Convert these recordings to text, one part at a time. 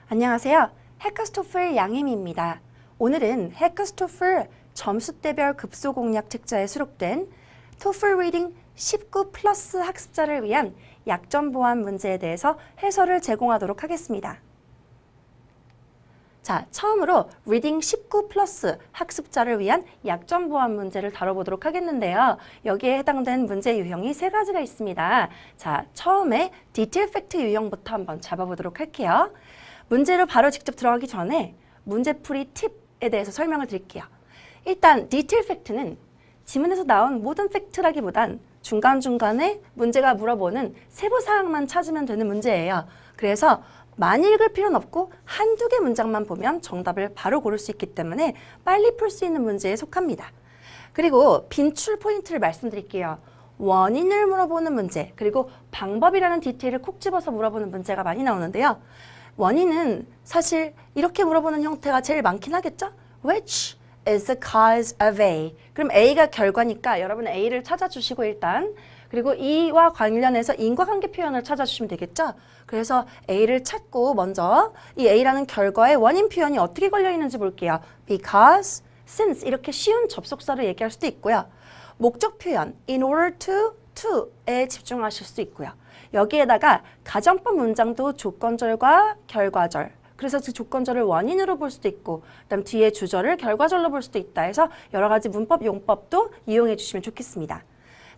안녕하세요. 해커스토플 양혜미입니다. 오늘은 해커스토플 점수대별 급소 공략 책자에 수록된 토플 리딩 19 플러스 학습자를 위한 약점 보완 문제에 대해서 해설을 제공하도록 하겠습니다. 자, 처음으로 리딩 19 플러스 학습자를 위한 약점 보완 문제를 다뤄보도록 하겠는데요. 여기에 해당된 문제 유형이 세 가지가 있습니다. 자, 처음에 디테일 팩트 유형부터 한번 잡아보도록 할게요. 문제로 바로 직접 들어가기 전에 문제풀이 팁에 대해서 설명을 드릴게요. 일단 디테일 팩트는 지문에서 나온 모든 팩트라기보단 중간중간에 문제가 물어보는 세부사항만 찾으면 되는 문제예요. 그래서 많이 읽을 필요는 없고 한두 개 문장만 보면 정답을 바로 고를 수 있기 때문에 빨리 풀 수 있는 문제에 속합니다. 그리고 빈출 포인트를 말씀드릴게요. 원인을 물어보는 문제, 그리고 방법이라는 디테일을 콕 집어서 물어보는 문제가 많이 나오는데요. 원인은 사실 이렇게 물어보는 형태가 제일 많긴 하겠죠? Which is the cause of A? 그럼 A가 결과니까 여러분 A를 찾아주시고 일단 그리고 이와 관련해서 인과관계 표현을 찾아주시면 되겠죠? 그래서 A를 찾고 먼저 이 A라는 결과의 원인 표현이 어떻게 걸려 있는지 볼게요. Because, since 이렇게 쉬운 접속사를 얘기할 수도 있고요. 목적 표현 in order to에 집중하실 수 있고요. 여기에다가 가정법 문장도 조건절과 결과절, 그래서 그 조건절을 원인으로 볼 수도 있고 그다음 뒤에 주절을 결과절로 볼 수도 있다 해서 여러 가지 문법, 용법도 이용해 주시면 좋겠습니다.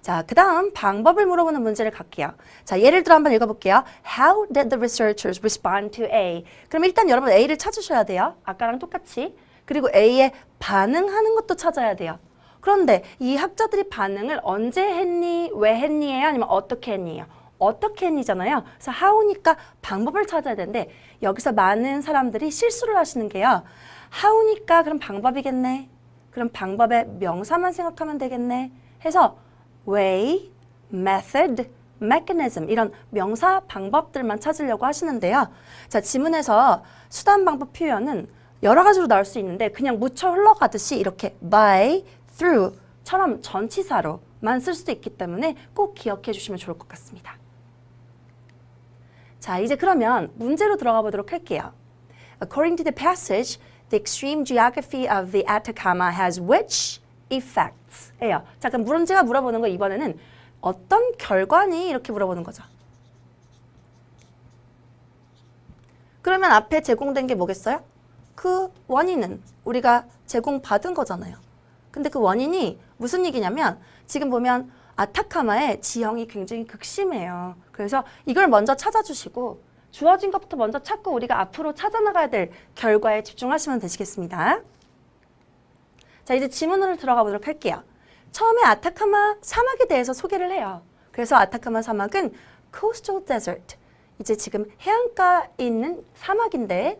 자, 그 다음 방법을 물어보는 문제를 갈게요. 자, 예를 들어 한번 읽어볼게요. How did the researchers respond to A? 그럼 일단 여러분 A를 찾으셔야 돼요. 아까랑 똑같이. 그리고 A에 반응하는 것도 찾아야 돼요. 그런데 이 학자들이 반응을 언제 했니, 왜 했니예요? 아니면 어떻게 했니예요? 어떻게 했니잖아요. 그래서 how니까 방법을 찾아야 되는데 여기서 많은 사람들이 실수를 하시는 게요. how니까 그럼 방법이겠네. 그럼 방법의 명사만 생각하면 되겠네. 해서 way, method, mechanism 이런 명사 방법들만 찾으려고 하시는데요. 자, 지문에서 수단 방법 표현은 여러 가지로 나올 수 있는데 그냥 묻혀 흘러가듯이 이렇게 by, through처럼 전치사로만 쓸 수도 있기 때문에 꼭 기억해 주시면 좋을 것 같습니다. 자, 이제 그러면 문제로 들어가 보도록 할게요. According to the passage, the extreme geography of the Atacama has which effects? 예요. 자, 그럼 문제가 물어보는 거 이번에는 어떤 결과니? 이렇게 물어보는 거죠. 그러면 앞에 제공된 게 뭐겠어요? 그 원인은 우리가 제공받은 거잖아요. 근데 그 원인이 무슨 얘기냐면 지금 보면 아타카마의 지형이 굉장히 극심해요. 그래서 이걸 먼저 찾아주시고 주어진 것부터 먼저 찾고 우리가 앞으로 찾아나가야 될 결과에 집중하시면 되시겠습니다. 자, 이제 지문으로 들어가 보도록 할게요. 처음에 아타카마 사막에 대해서 소개를 해요. 그래서 아타카마 사막은 coastal desert, 이제 지금 해안가에 있는 사막인데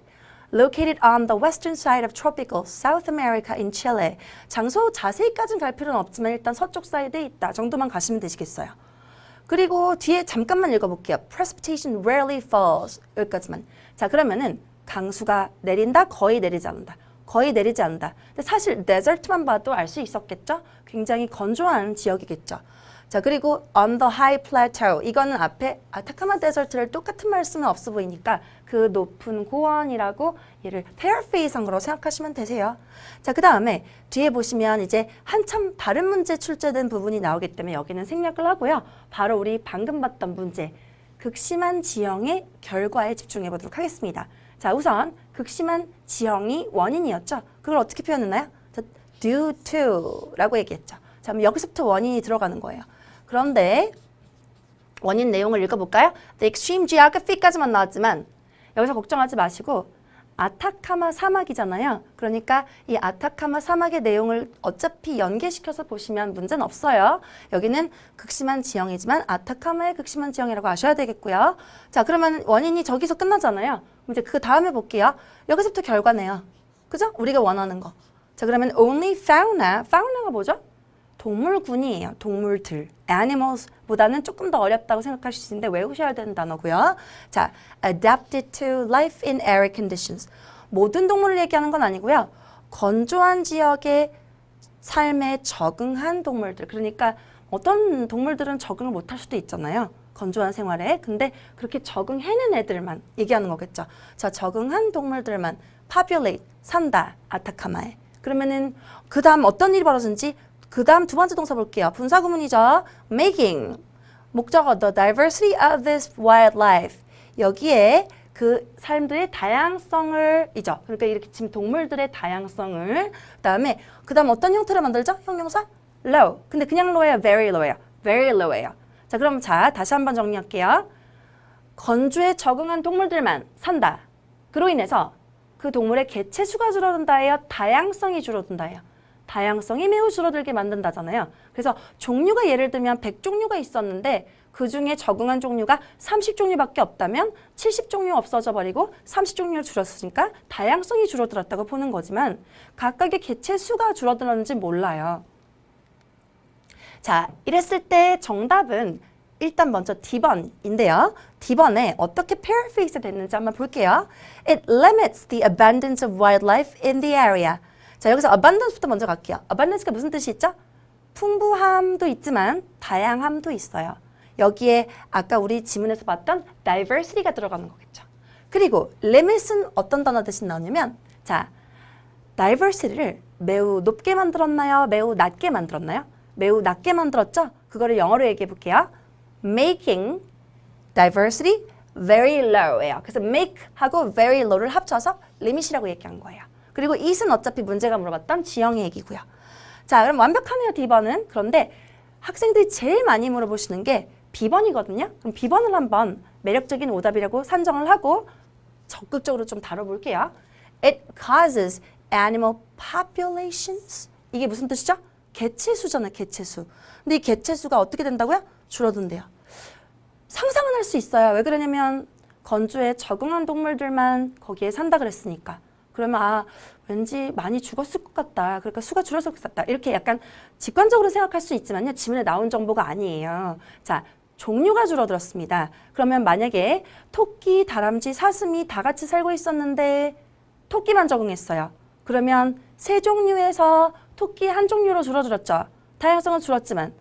located on the western side of tropical South America in Chile. 장소 자세히까지는 갈 필요는 없지만 일단 서쪽 사이드에 있다 정도만 가시면 되시겠어요. 그리고 뒤에 잠깐만 읽어볼게요. Precipitation rarely falls. 여기까지만. 자, 그러면은 강수가 내린다? 거의 내리지 않는다. 거의 내리지 않는다. 근데 사실 데저트만 봐도 알 수 있었겠죠? 굉장히 건조한 지역이겠죠. 자, 그리고 on the high plateau. 이거는 앞에 아타카마 데저트를 똑같은 말 쓰면 없어 보이니까 그 높은 고원이라고 얘를 paraphrase 한 거라고 생각하시면 되세요. 자, 그 다음에 뒤에 보시면 이제 한참 다른 문제 출제된 부분이 나오기 때문에 여기는 생략을 하고요. 바로 우리 방금 봤던 문제, 극심한 지형의 결과에 집중해 보도록 하겠습니다. 자, 우선 극심한 지형이 원인이었죠. 그걸 어떻게 표현했나요? due to 라고 얘기했죠. 자, 그럼 여기서부터 원인이 들어가는 거예요. 그런데 원인 내용을 읽어볼까요? The extreme geography까지만 나왔지만 여기서 걱정하지 마시고 아타카마 사막이잖아요. 그러니까 이 아타카마 사막의 내용을 어차피 연계시켜서 보시면 문제는 없어요. 여기는 극심한 지형이지만 아타카마의 극심한 지형이라고 아셔야 되겠고요. 자, 그러면 원인이 저기서 끝나잖아요. 이제 그 다음에 볼게요. 여기서부터 결과네요. 그죠? 우리가 원하는 거. 자, 그러면 only fauna, fauna가 뭐죠? 동물군이에요. 동물들. animals보다는 조금 더 어렵다고 생각하실 수 있는데 외우셔야 되는 단어고요. 자, adapted to life in arid conditions. 모든 동물을 얘기하는 건 아니고요. 건조한 지역의 삶에 적응한 동물들. 그러니까 어떤 동물들은 적응을 못할 수도 있잖아요. 건조한 생활에. 근데 그렇게 적응해낸 애들만 얘기하는 거겠죠. 자, 적응한 동물들만 populate, 산다, 아타카마에. 그러면은 그 다음 어떤 일이 벌어진지 그 다음 두 번째 동사 볼게요. 분사구문이죠. making. 목적어 the diversity of this wildlife. 여기에 그 삶들의 다양성을 이죠. 그러니까 이렇게 지금 동물들의 다양성을 그다음에 그다음 어떤 형태로 만들죠? 형용사 low. 근데 그냥 low예요, very low예요. very low예요. 자, 그럼 자 다시 한번 정리할게요. 건조에 적응한 동물들만 산다. 그로 인해서 그 동물의 개체 수가 줄어든다예요, 다양성이 줄어든다예요. 다양성이 매우 줄어들게 만든다잖아요. 그래서 종류가 예를 들면 100종류가 있었는데 그중에 적응한 종류가 30종류밖에 없다면 70종류 없어져 버리고 30종류로 줄었으니까 다양성이 줄어들었다고 보는 거지만 각각의 개체 수가 줄어들었는지 몰라요. 자, 이랬을 때 정답은 일단 먼저 D번인데요. D번에 어떻게 paraphrase 됐는지 한번 볼게요. It limits the abundance of wildlife in the area. 자, 여기서 abundance부터 먼저 갈게요. abundance가 무슨 뜻이 있죠? 풍부함도 있지만 다양함도 있어요. 여기에 아까 우리 지문에서 봤던 diversity가 들어가는 거겠죠. 그리고 limit은 어떤 단어 대신 나오냐면 자, diversity를 매우 높게 만들었나요? 매우 낮게 만들었나요? 매우 낮게 만들었죠? 그거를 영어로 얘기해 볼게요. making diversity very low예요. 그래서 make하고 very low를 합쳐서 limit이라고 얘기한 거예요. 그리고 it은 어차피 문제가 물어봤던 지형의 얘기고요. 자, 그럼 완벽하네요, D번은. 그런데 학생들이 제일 많이 물어보시는 게 B번이거든요. 그럼 B번을 한번 매력적인 오답이라고 산정을 하고 적극적으로 좀 다뤄볼게요. It causes animal populations. 이게 무슨 뜻이죠? 개체수잖아요, 개체수. 근데 이 개체수가 어떻게 된다고요? 줄어든대요. 상상은 할 수 있어요. 왜 그러냐면 건조에 적응한 동물들만 거기에 산다 그랬으니까. 그러면 아, 왠지 많이 죽었을 것 같다. 그러니까 수가 줄었을 것 같다. 이렇게 약간 직관적으로 생각할 수 있지만요. 지문에 나온 정보가 아니에요. 자, 종류가 줄어들었습니다. 그러면 만약에 토끼, 다람쥐, 사슴이 다 같이 살고 있었는데 토끼만 적응했어요. 그러면 세 종류에서 토끼 한 종류로 줄어들었죠. 다양성은 줄었지만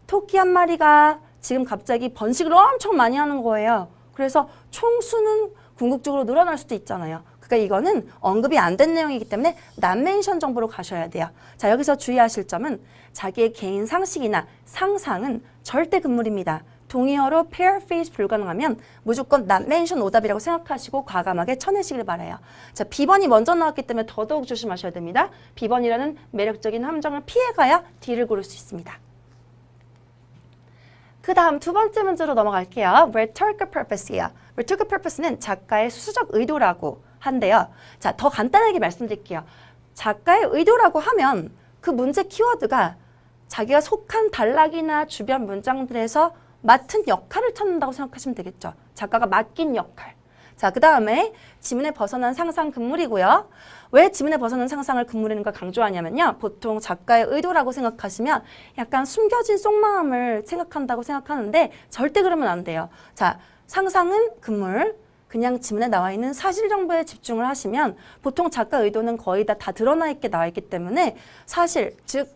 토끼 한 마리가 지금 갑자기 번식을 엄청 많이 하는 거예요. 그래서 총수는 궁극적으로 늘어날 수도 있잖아요. 그러니까 이거는 언급이 안 된 내용이기 때문에 not mention 정보로 가셔야 돼요. 자, 여기서 주의하실 점은 자기의 개인 상식이나 상상은 절대 금물입니다. 동의어로 paraphrase 불가능하면 무조건 not mention 오답이라고 생각하시고 과감하게 쳐내시길 바라요. 자, B번이 먼저 나왔기 때문에 더더욱 조심하셔야 됩니다. B번이라는 매력적인 함정을 피해가야 D를 고를 수 있습니다. 그 다음 두 번째 문제로 넘어갈게요. rhetorical purpose예요. rhetorical purpose는 작가의 수수적 의도라고 한데요. 자, 더 간단하게 말씀드릴게요. 작가의 의도라고 하면 그 문제 키워드가 자기가 속한 단락이나 주변 문장들에서 맡은 역할을 찾는다고 생각하시면 되겠죠. 작가가 맡긴 역할. 자, 그 다음에 지문에 벗어난 상상 금물이고요. 왜 지문에 벗어난 상상을 금물이는 걸 강조하냐면요. 보통 작가의 의도라고 생각하시면 약간 숨겨진 속마음을 생각한다고 생각하는데 절대 그러면 안 돼요. 자, 상상은 금물. 그냥 지문에 나와 있는 사실 정보에 집중을 하시면 보통 작가 의도는 거의 다 드러나 있게 나와 있기 때문에 사실, 즉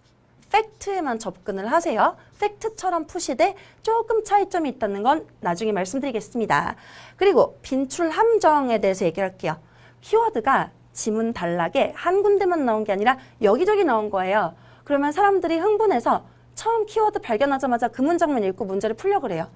팩트에만 접근을 하세요. 팩트처럼 푸시되 조금 차이점이 있다는 건 나중에 말씀드리겠습니다. 그리고 빈출 함정에 대해서 얘기할게요. 키워드가 지문 단락에 한 군데만 나온 게 아니라 여기저기 나온 거예요. 그러면 사람들이 흥분해서 처음 키워드 발견하자마자 그 문장만 읽고 문제를 풀려고 그래요.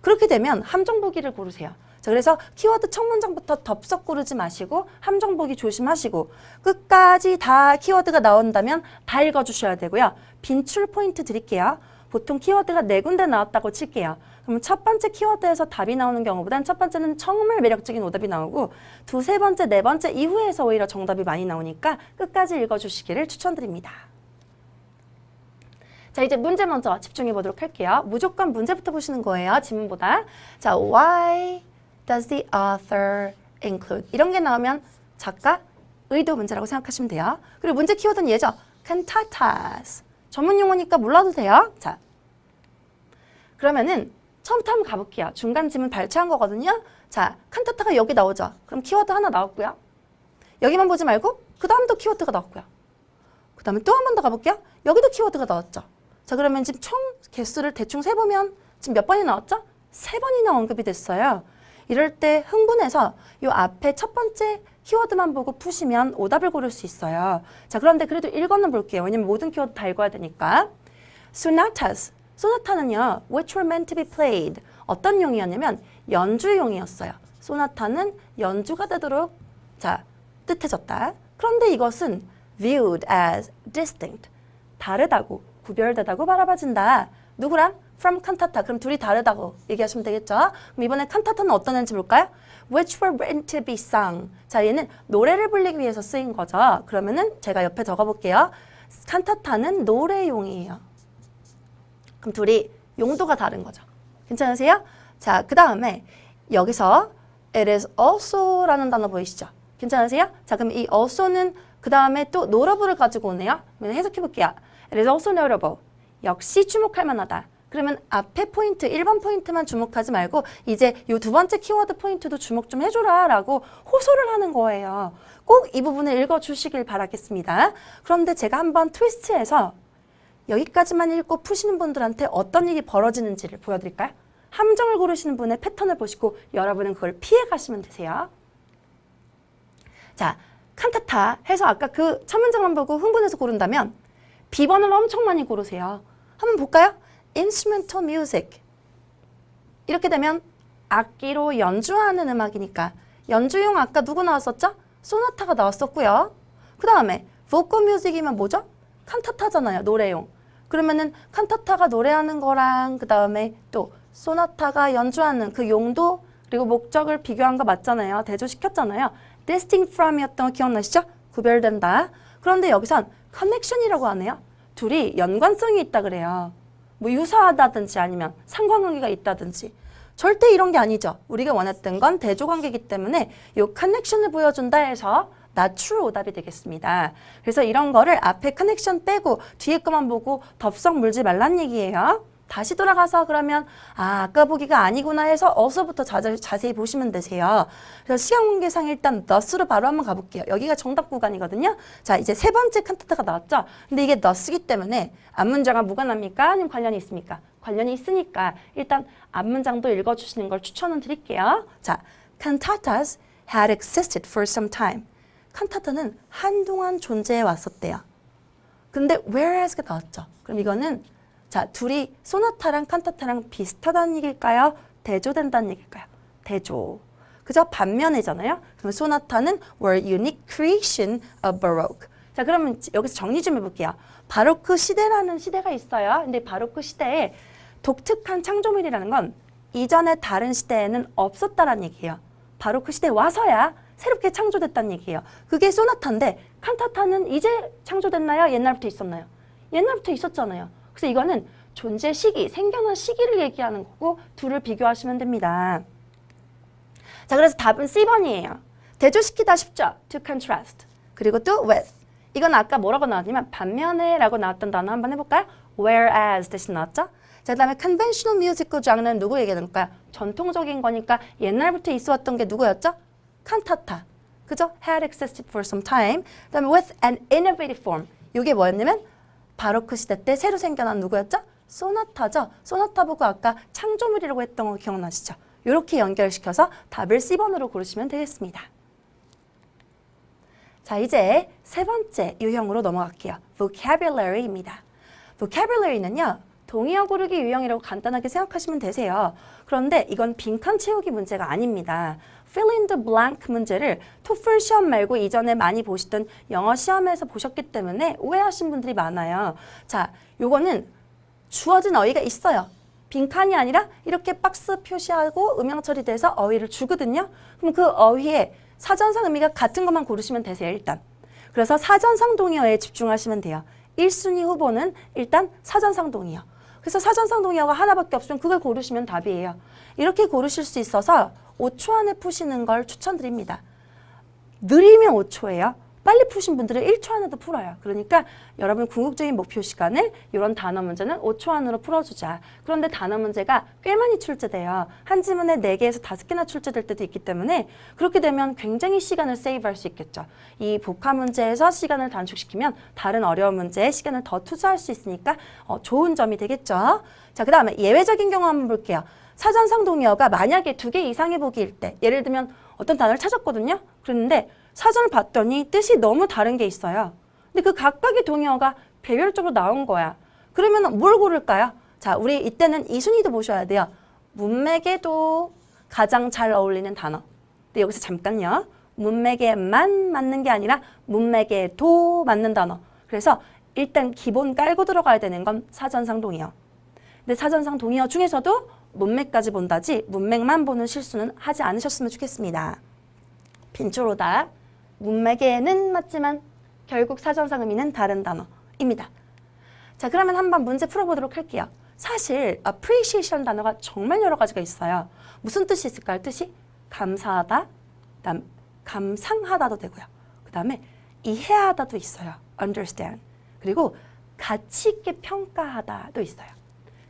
그렇게 되면 함정 보기를 고르세요. 자, 그래서 키워드 첫 문장부터 덥석 고르지 마시고 함정 보기 조심하시고 끝까지 다 키워드가 나온다면 다 읽어주셔야 되고요. 빈출 포인트 드릴게요. 보통 키워드가 4군데 나왔다고 칠게요. 그럼 첫 번째 키워드에서 답이 나오는 경우보단 첫 번째는 정말 매력적인 오답이 나오고 두세 번째, 네 번째 이후에서 오히려 정답이 많이 나오니까 끝까지 읽어주시기를 추천드립니다. 자, 이제 문제 먼저 집중해 보도록 할게요. 무조건 문제부터 보시는 거예요. 지문보다. 자, why does the author include? 이런 게 나오면 작가 의도 문제라고 생각하시면 돼요. 그리고 문제 키워드는 얘죠. cantatas. 전문 용어니까 몰라도 돼요. 자, 그러면은 처음부터 한번 가볼게요. 중간 지문 발췌한 거거든요. 자, 칸타타가 여기 나오죠. 그럼 키워드 하나 나왔고요. 여기만 보지 말고 그 다음도 키워드가 나왔고요. 그 다음에 또 한 번 더 가볼게요. 여기도 키워드가 나왔죠. 자, 그러면 지금 총 개수를 대충 세보면 지금 몇 번이 나왔죠? 3번이나 언급이 됐어요. 이럴 때 흥분해서 이 앞에 첫 번째 키워드만 보고 푸시면 오답을 고를 수 있어요. 자, 그런데 그래도 읽어는 볼게요. 왜냐면 모든 키워드 다 읽어야 되니까. Sonatas. 소나타는요, which were meant to be played. 어떤 용이었냐면 연주용이었어요. 소나타는 연주가 되도록 자, 뜻해졌다. 그런데 이것은 viewed as distinct. 다르다고, 구별되다고 바라봐진다. 누구랑? From cantata. 그럼 둘이 다르다고 얘기하시면 되겠죠? 그럼 이번에 칸타타는 어떤 애인지 볼까요? Which were written to be sung. 자, 얘는 노래를 부르기 위해서 쓰인 거죠. 그러면은 제가 옆에 적어볼게요. 칸타타는 노래용이에요. 그럼 둘이 용도가 다른 거죠. 괜찮으세요? 자, 그 다음에 여기서 it is also라는 단어 보이시죠? 괜찮으세요? 자, 그럼 이 also는 그 다음에 또 notable을 가지고 오네요. 해석해 볼게요. It is also notable. 역시 주목할 만하다. 그러면 앞에 포인트, 1번 포인트만 주목하지 말고 이제 이 두 번째 키워드 포인트도 주목 좀 해줘라 라고 호소를 하는 거예요. 꼭 이 부분을 읽어주시길 바라겠습니다. 그런데 제가 한번 트위스트해서 여기까지만 읽고 푸시는 분들한테 어떤 일이 벌어지는지를 보여드릴까요? 함정을 고르시는 분의 패턴을 보시고 여러분은 그걸 피해 가시면 되세요. 자, 칸타타 해서 아까 그 첫 문장만 보고 흥분해서 고른다면 B번을 엄청 많이 고르세요. 한번 볼까요? Instrumental music. 이렇게 되면 악기로 연주하는 음악이니까 연주용 아까 누구 나왔었죠? 소나타가 나왔었고요. 그 다음에 vocal music이면 뭐죠? 칸타타잖아요. 노래용. 그러면은 칸타타가 노래하는 거랑 그 다음에 또 소나타가 연주하는 그 용도 그리고 목적을 비교한 거 맞잖아요. 대조시켰잖아요. distinct from이었던 거 기억나시죠? 구별된다. 그런데 여기선 connection이라고 하네요. 둘이 연관성이 있다 그래요. 뭐 유사하다든지 아니면 상관관계가 있다든지 절대 이런 게 아니죠. 우리가 원했던 건 대조관계이기 때문에 이 connection을 보여준다 해서 나출 오답이 되겠습니다. 그래서 이런 거를 앞에 커넥션 빼고 뒤에 거만 보고 덥석 물지 말란 얘기예요. 다시 돌아가서 그러면 아까 보기가 아니구나 해서 어서부터 자세히 보시면 되세요. 그래서 시간 관계상 일단 thus로 바로 한번 가볼게요. 여기가 정답 구간이거든요. 자, 이제 세 번째 칸타타가 나왔죠. 근데 이게 thus이기 때문에 앞문장과 무관합니까? 아니면 관련이 있습니까? 관련이 있으니까 일단 앞문장도 읽어주시는 걸 추천은 드릴게요. 자, cantatas had existed for some time. 칸타타는 한동안 존재해 왔었대요. 근데 whereas가 나왔죠. 그럼 이거는 자, 둘이 소나타랑 칸타타랑 비슷하다는 얘기일까요? 대조된다는 얘기일까요? 대조. 그죠? 반면이잖아요. 그럼 소나타는 were unique creation of Baroque. 자, 그러면 여기서 정리 좀 해볼게요. 바로크 시대라는 시대가 있어요. 근데 바로크 시대에 독특한 창조물이라는 건 이전에 다른 시대에는 없었다라는 얘기예요. 바로크 시대에 와서야 새롭게 창조됐다는 얘기예요. 그게 소나타인데 칸타타는 이제 창조됐나요? 옛날부터 있었나요? 옛날부터 있었잖아요. 그래서 이거는 존재 시기, 생겨난 시기를 얘기하는 거고 둘을 비교하시면 됩니다. 자, 그래서 답은 C번이에요. 대조시키다 쉽죠? To contrast. 그리고 또 with. 이건 아까 뭐라고 나왔냐면 반면에 라고 나왔던 단어 한번 해볼까요? Whereas 대신 나왔죠? 자, 그 다음에 conventional musical 장르는 누구 얘기하는 걸까요? 전통적인 거니까 옛날부터 있어왔던 게 누구였죠? 칸타타. 그죠? Had existed for some time. 그 다음에 with an innovative form. 이게 뭐였냐면 바로크 시대 때 새로 생겨난 누구였죠? 소나타죠. 소나타 보고 아까 창조물이라고 했던 거 기억나시죠? 이렇게 연결시켜서 답을 C번으로 고르시면 되겠습니다. 자, 이제 세 번째 유형으로 넘어갈게요. vocabulary입니다. vocabulary는요. 동의어 고르기 유형이라고 간단하게 생각하시면 되세요. 그런데 이건 빈칸 채우기 문제가 아닙니다. fill in the blank 문제를 토플 시험 말고 이전에 많이 보시던 영어 시험에서 보셨기 때문에 오해하신 분들이 많아요. 자, 요거는 주어진 어휘가 있어요. 빈칸이 아니라 이렇게 박스 표시하고 음영 처리돼서 어휘를 주거든요. 그럼 그 어휘에 사전상 의미가 같은 것만 고르시면 되세요, 일단. 그래서 사전상 동의어에 집중하시면 돼요. 1순위 후보는 일단 사전상 동의어. 그래서 사전상 동의어가 하나밖에 없으면 그걸 고르시면 답이에요. 이렇게 고르실 수 있어서 5초 안에 푸시는 걸 추천드립니다. 느리면 5초예요. 빨리 푸신 분들은 1초 안에도 풀어요. 그러니까 여러분 궁극적인 목표 시간을 이런 단어 문제는 5초 안으로 풀어주자. 그런데 단어 문제가 꽤 많이 출제돼요. 한 지문에 4개에서 5개나 출제될 때도 있기 때문에 그렇게 되면 굉장히 시간을 세이브할 수 있겠죠. 이 복합 문제에서 시간을 단축시키면 다른 어려운 문제에 시간을 더 투자할 수 있으니까 좋은 점이 되겠죠. 자, 그 다음에 예외적인 경우 한번 볼게요. 사전상 동의어가 만약에 2개 이상의 보기일 때, 예를 들면 어떤 단어를 찾았거든요. 그랬는데 사전을 봤더니 뜻이 너무 다른 게 있어요. 근데 그 각각의 동의어가 개별적으로 나온 거야. 그러면 뭘 고를까요? 자, 우리 이때는 이 순위도 보셔야 돼요. 문맥에도 가장 잘 어울리는 단어. 근데 여기서 잠깐요. 문맥에만 맞는 게 아니라 문맥에도 맞는 단어. 그래서 일단 기본 깔고 들어가야 되는 건 사전상 동의어. 근데 사전상 동의어 중에서도 문맥까지 본다지 문맥만 보는 실수는 하지 않으셨으면 좋겠습니다. 빈초로다. 문맥에는 맞지만 결국 사전상 의미는 다른 단어입니다. 자, 그러면 한번 문제 풀어보도록 할게요. 사실 appreciation 단어가 정말 여러 가지가 있어요. 무슨 뜻이 있을까요? 뜻이 감사하다, 그다음 감상하다도 되고요. 그 다음에 이해하다도 있어요. understand. 그리고 가치 있게 평가하다도 있어요.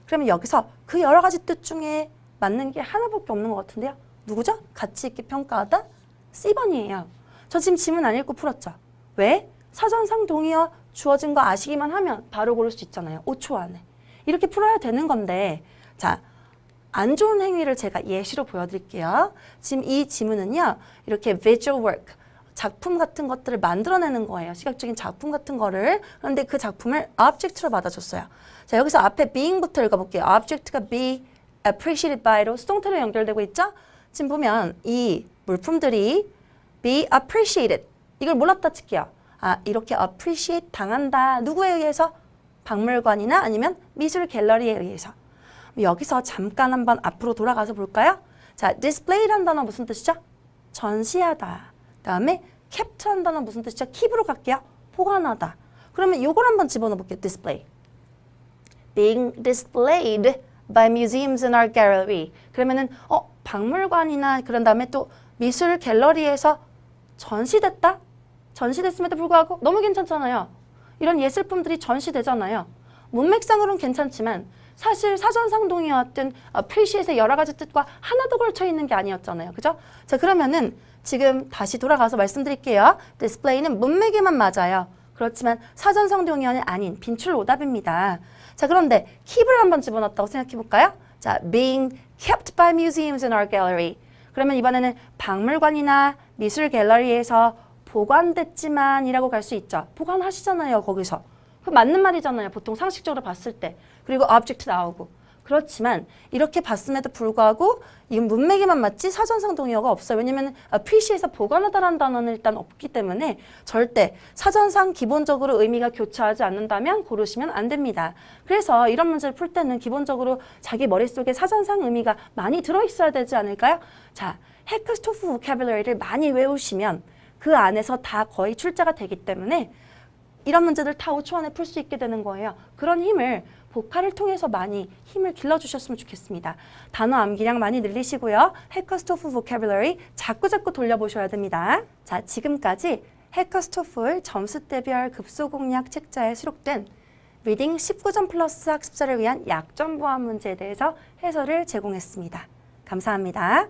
그러면 여기서 그 여러 가지 뜻 중에 맞는 게 하나밖에 없는 것 같은데요. 누구죠? 가치 있게 평가하다? C번이에요. 저 지금 지문 안 읽고 풀었죠? 왜? 사전상 동의어 주어진 거 아시기만 하면 바로 고를 수 있잖아요. 5초 안에. 이렇게 풀어야 되는 건데, 자, 안 좋은 행위를 제가 예시로 보여드릴게요. 지금 이 지문은요, 이렇게 visual work, 작품 같은 것들을 만들어내는 거예요. 시각적인 작품 같은 거를. 그런데 그 작품을 object로 받아줬어요. 자, 여기서 앞에 being부터 읽어볼게요. object가 be appreciated by로 수동태로 연결되고 있죠? 지금 보면 이 물품들이 be appreciated. 이걸 몰랐다 칠게요. 아, 이렇게 appreciate 당한다. 누구에 의해서? 박물관이나 아니면 미술 갤러리에 의해서. 여기서 잠깐 한번 앞으로 돌아가서 볼까요? 자, display란 단어 무슨 뜻이죠? 전시하다. 다음에 capture한 단어 무슨 뜻이죠? 킵으로 갈게요. 보관하다. 그러면 이걸 한번 집어넣어 볼게요. display. being displayed by museums and art gallery. 그러면은 박물관이나 그런 다음에 또 미술 갤러리에서 전시됐다? 전시됐음에도 불구하고 너무 괜찮잖아요. 이런 예술품들이 전시되잖아요. 문맥상으로는 괜찮지만 사실 사전상 동의어였던 appreciate의 여러 가지 뜻과 하나도 걸쳐 있는 게 아니었잖아요. 그죠? 자, 그러면은 지금 다시 돌아가서 말씀드릴게요. display는 문맥에만 맞아요. 그렇지만 사전상 동의어는 아닌 빈출 오답입니다. 자, 그런데 keep을 한번 집어넣었다고 생각해 볼까요? 자, being kept by museums and art gallery. 그러면 이번에는 박물관이나 미술 갤러리에서 보관됐지만 이라고 갈 수 있죠. 보관하시잖아요, 거기서. 그 맞는 말이잖아요. 보통 상식적으로 봤을 때. 그리고 object 나오고. 그렇지만 이렇게 봤음에도 불구하고 이건 문맥에만 맞지 사전상 동의어가 없어요. 왜냐면 appreciate에서 보관하다라는 단어는 일단 없기 때문에 절대 사전상 기본적으로 의미가 교차하지 않는다면 고르시면 안 됩니다. 그래서 이런 문제를 풀 때는 기본적으로 자기 머릿속에 사전상 의미가 많이 들어있어야 되지 않을까요? 자, 헤크스토프 vocabulary를 많이 외우시면 그 안에서 다 거의 출제가 되기 때문에 이런 문제들 다 5초 안에 풀 수 있게 되는 거예요. 그런 힘을 복화를 통해서 많이 힘을 길러주셨으면 좋겠습니다. 단어 암기량 많이 늘리시고요. 해커스토프 vocabulary 자꾸자꾸 돌려보셔야 됩니다. 자, 지금까지 해커스토플 점수대별 급소공략 책자에 수록된 리딩 19점 플러스 학습자를 위한 약점 보완 문제에 대해서 해설을 제공했습니다. 감사합니다.